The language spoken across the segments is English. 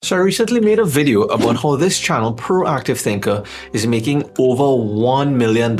So I recently made a video about how this channel, Proactive Thinker, is making over $1 million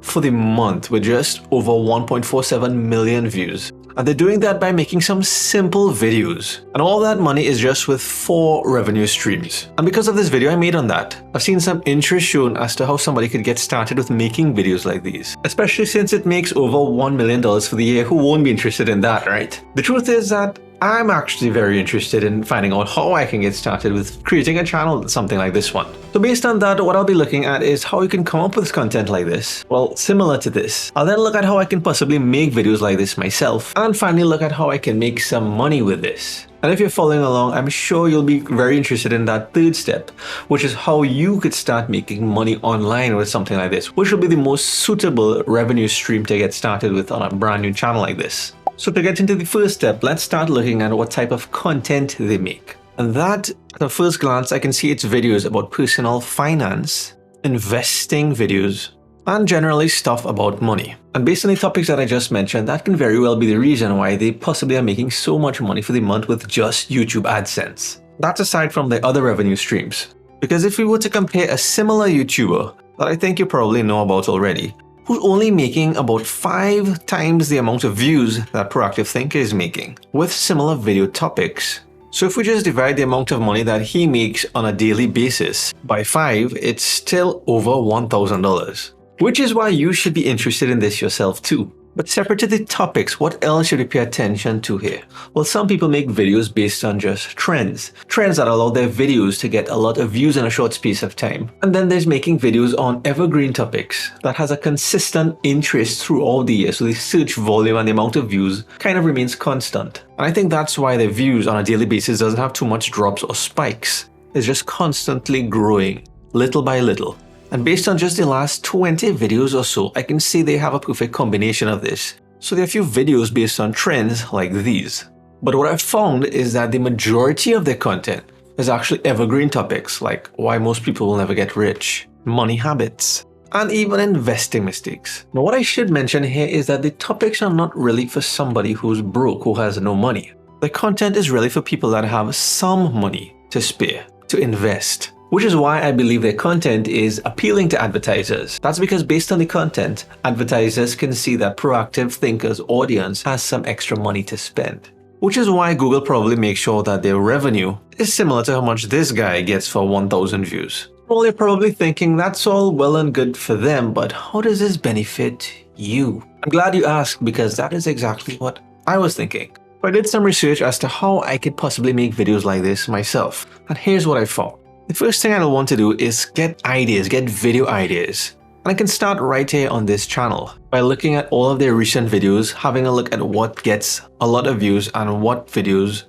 for the month with just over 1.47 million views. And they're doing that by making some simple videos. And all that money is just with 4 revenue streams. And because of this video I made on that, I've seen some interest shown as to how somebody could get started with making videos like these. Especially since it makes over $1 million for the year. Who won't be interested in that, right? The truth is that I'm actually very interested in finding out how I can get started with creating a channel, something like this one. So based on that, what I'll be looking at is how you can come up with content like this. Well, similar to this. I'll then look at how I can possibly make videos like this myself, and finally look at how I can make some money with this. And if you're following along, I'm sure you'll be very interested in that third step, which is how you could start making money online with something like this, which will be the most suitable revenue stream to get started with on a brand new channel like this. So to get into the first step, let's start looking at what type of content they make. And that, at a first glance, I can see it's videos about personal finance, investing videos, and generally stuff about money. And based on the topics that I just mentioned, that can very well be the reason why they possibly are making so much money for the month with just YouTube AdSense. That's aside from the other revenue streams. Because if we were to compare a similar YouTuber that I think you probably know about already, who's only making about 5 times the amount of views that Proactive Thinker is making, with similar video topics. So if we just divide the amount of money that he makes on a daily basis by 5, it's still over $1,000. Which is why you should be interested in this yourself too. But separate to the topics, what else should we pay attention to here? Well, some people make videos based on just trends. Trends that allow their videos to get a lot of views in a short space of time. And then there's making videos on evergreen topics that has a consistent interest throughout the year, so the search volume and the amount of views kind of remains constant. And I think that's why their views on a daily basis doesn't have too much drops or spikes. It's just constantly growing, little by little. And based on just the last 20 videos or so, I can see they have a perfect combination of this. So there are a few videos based on trends like these. But what I've found is that the majority of their content is actually evergreen topics like why most people will never get rich, money habits, and even investing mistakes. Now what I should mention here is that the topics are not really for somebody who's broke, who has no money. The content is really for people that have some money to spare, to invest. Which is why I believe their content is appealing to advertisers. That's because based on the content, advertisers can see that Proactive Thinker's audience has some extra money to spend. Which is why Google probably makes sure that their revenue is similar to how much this guy gets for 1,000 views. Well, you're probably thinking that's all well and good for them, but how does this benefit you? I'm glad you asked because that is exactly what I was thinking. I did some research as to how I could possibly make videos like this myself, and here's what I found. The first thing I'll want to do is get ideas, get video ideas. And I can start right here on this channel by looking at all of their recent videos, having a look at what gets a lot of views and what videos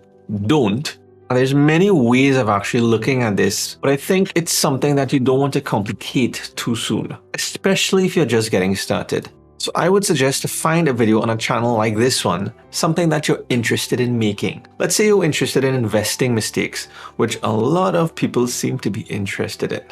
don't. And there's many ways of actually looking at this, but I think it's something that you don't want to complicate too soon, especially if you're just getting started. So I would suggest to find a video on a channel like this one, something that you're interested in making. Let's say you're interested in investing mistakes, which a lot of people seem to be interested in.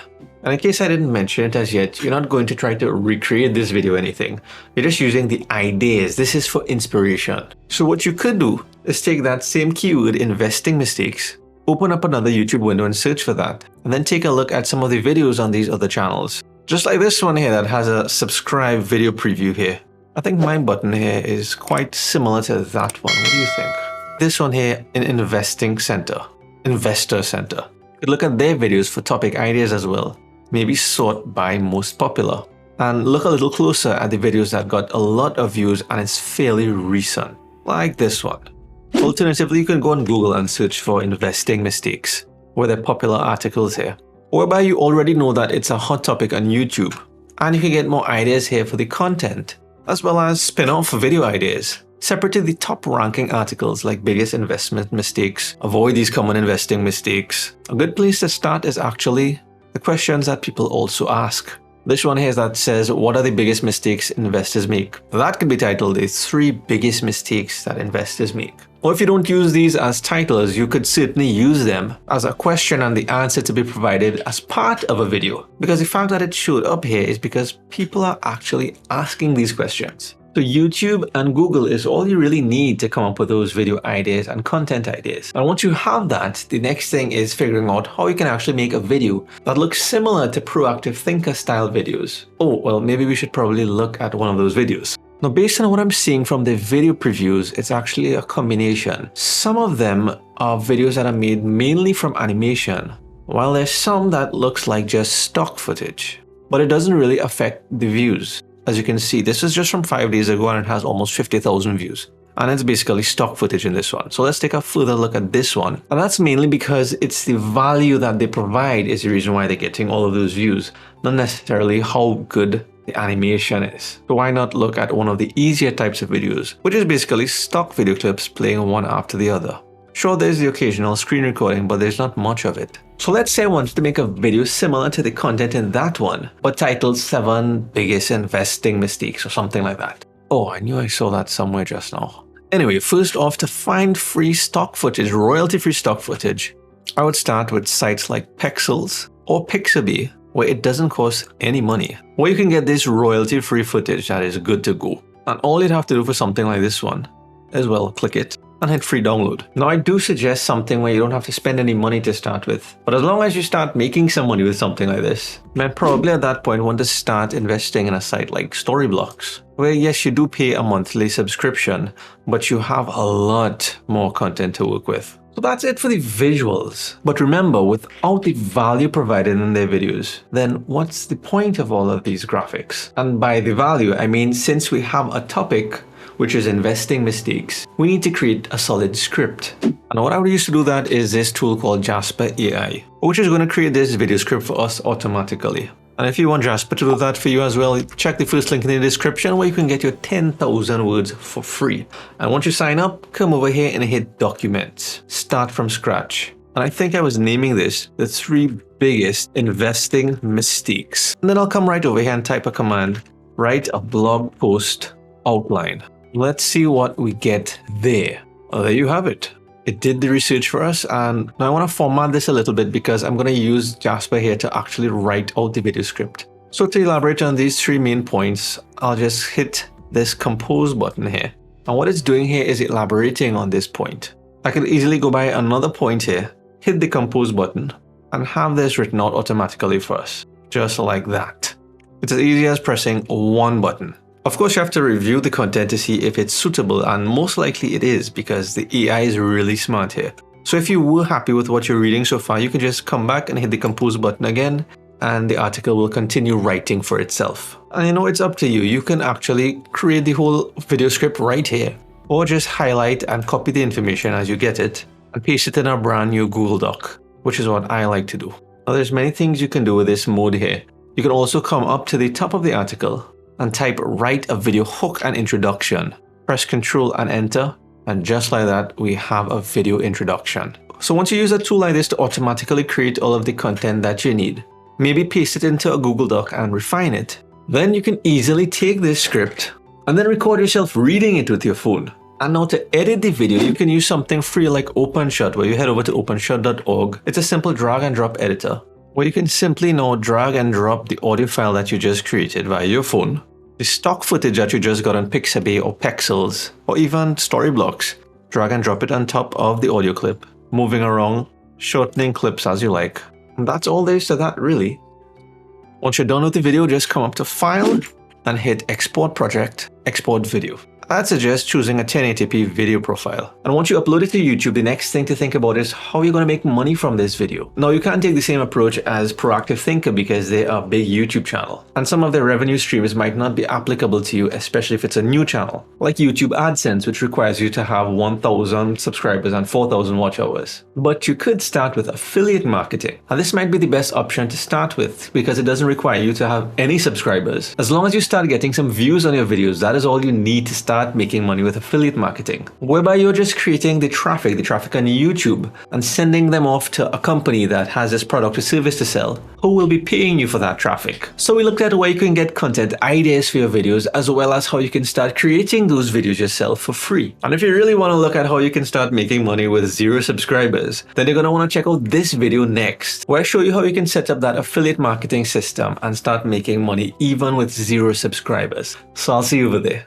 And in case I didn't mention it as yet, you're not going to try to recreate this video or anything. You're just using the ideas. This is for inspiration. So what you could do is take that same keyword, investing mistakes, open up another YouTube window and search for that, and then take a look at some of the videos on these other channels. Just like this one here that has a subscribe video preview here. I think my button here is quite similar to that one. What do you think? This one here in Investor Center. You could look at their videos for topic ideas as well. Maybe sort by most popular. And look a little closer at the videos that got a lot of views and it's fairly recent. Like this one. Alternatively, you can go on Google and search for investing mistakes, where there are popular articles here. Whereby you already know that it's a hot topic on YouTube, and you can get more ideas here for the content, as well as spin-off video ideas. Separate to the top ranking articles like biggest investment mistakes, avoid these common investing mistakes. A good place to start is actually the questions that people also ask. This one here that says, what are the biggest mistakes investors make? That could be titled the 3 biggest mistakes that investors make. Or if you don't use these as titles, you could certainly use them as a question and the answer to be provided as part of a video. Because the fact that it showed up here is because people are actually asking these questions. So YouTube and Google is all you really need to come up with those video ideas and content ideas. And once you have that, the next thing is figuring out how you can actually make a video that looks similar to proactive thinker style videos. Oh, well, maybe we should probably look at one of those videos. Now, based on what I'm seeing from the video previews, it's actually a combination. Some of them are videos that are made mainly from animation, while there's some that looks like just stock footage. But it doesn't really affect the views. As you can see, this is just from 5 days ago and it has almost 50,000 views. And it's basically stock footage in this one. So let's take a further look at this one. And that's mainly because it's the value that they provide is the reason why they're getting all of those views, not necessarily how good the animation is. So why not look at one of the easier types of videos, which is basically stock video clips playing one after the other. Sure, there's the occasional screen recording, but there's not much of it. So let's say I wanted to make a video similar to the content in that one, but titled 7 Biggest Investing Mistakes or something like that. Oh, I knew I saw that somewhere just now. Anyway, first off, to find free stock footage, royalty-free stock footage, I would start with sites like Pexels or Pixabay, where it doesn't cost any money, where you can get this royalty-free footage that is good to go. And all you'd have to do for something like this one is, well, click it and hit free download. Now, I do suggest something where you don't have to spend any money to start with. But as long as you start making some money with something like this, you might probably at that point want to start investing in a site like Storyblocks, where yes, you do pay a monthly subscription, but you have a lot more content to work with. So that's it for the visuals. But remember, without the value provided in their videos, then what's the point of all of these graphics? And by the value, I mean, since we have a topic, which is investing mistakes, we need to create a solid script. And what I would use to do that is this tool called Jasper AI, which is going to create this video script for us automatically. And if you want Jasper to do that for you as well, check the first link in the description where you can get your 10,000 words for free. And once you sign up, come over here and hit Documents. Start from scratch. And I think I was naming this the 3 biggest investing mistakes. And then I'll come right over here and type a command, write a blog post outline. Let's see what we get there. Well, there you have it. It did the research for us, and now I want to format this a little bit because I'm going to use Jasper here to actually write out the video script. So to elaborate on these 3 main points, I'll just hit this compose button here. And what it's doing here is elaborating on this point. I could easily go by another point here, hit the compose button, and have this written out automatically for us, just like that. It's as easy as pressing one button. Of course, you have to review the content to see if it's suitable, and most likely it is because the AI is really smart here. So if you were happy with what you're reading so far, you can just come back and hit the compose button again, and the article will continue writing for itself. And you know, it's up to you. You can actually create the whole video script right here, or just highlight and copy the information as you get it and paste it in a brand new Google Doc, which is what I like to do. Now, there's many things you can do with this mode here. You can also come up to the top of the article and type write a video hook and introduction. Press Ctrl and enter, and just like that, we have a video introduction. So once you use a tool like this to automatically create all of the content that you need, maybe paste it into a Google Doc and refine it, then you can easily take this script and then record yourself reading it with your phone. And now to edit the video, you can use something free like OpenShot, where you head over to openshot.org. It's a simple drag and drop editor, where you can simply now drag and drop the audio file that you just created via your phone, the stock footage that you just got on Pixabay or Pexels, or even Storyblocks. Drag and drop it on top of the audio clip, moving around, shortening clips as you like. And that's all there is to that, really. Once you're done with the video, just come up to File and hit Export Project, Export Video. I'd suggest choosing a 1080p video profile. And once you upload it to YouTube, the next thing to think about is how you're going to make money from this video. Now, you can't take the same approach as Proactive Thinker because they are a big YouTube channel, and some of their revenue streams might not be applicable to you, especially if it's a new channel, like YouTube AdSense, which requires you to have 1,000 subscribers and 4,000 watch hours. But you could start with affiliate marketing, and this might be the best option to start with because it doesn't require you to have any subscribers. As long as you start getting some views on your videos, that is all you need to start making money with affiliate marketing, whereby you're just creating the traffic on YouTube and sending them off to a company that has this product or service to sell, who will be paying you for that traffic. So we looked at where you can get content ideas for your videos, as well as how you can start creating those videos yourself for free. And if you really want to look at how you can start making money with 0 subscribers, then you're going to want to check out this video next, where I show you how you can set up that affiliate marketing system and start making money even with 0 subscribers. So I'll see you over there.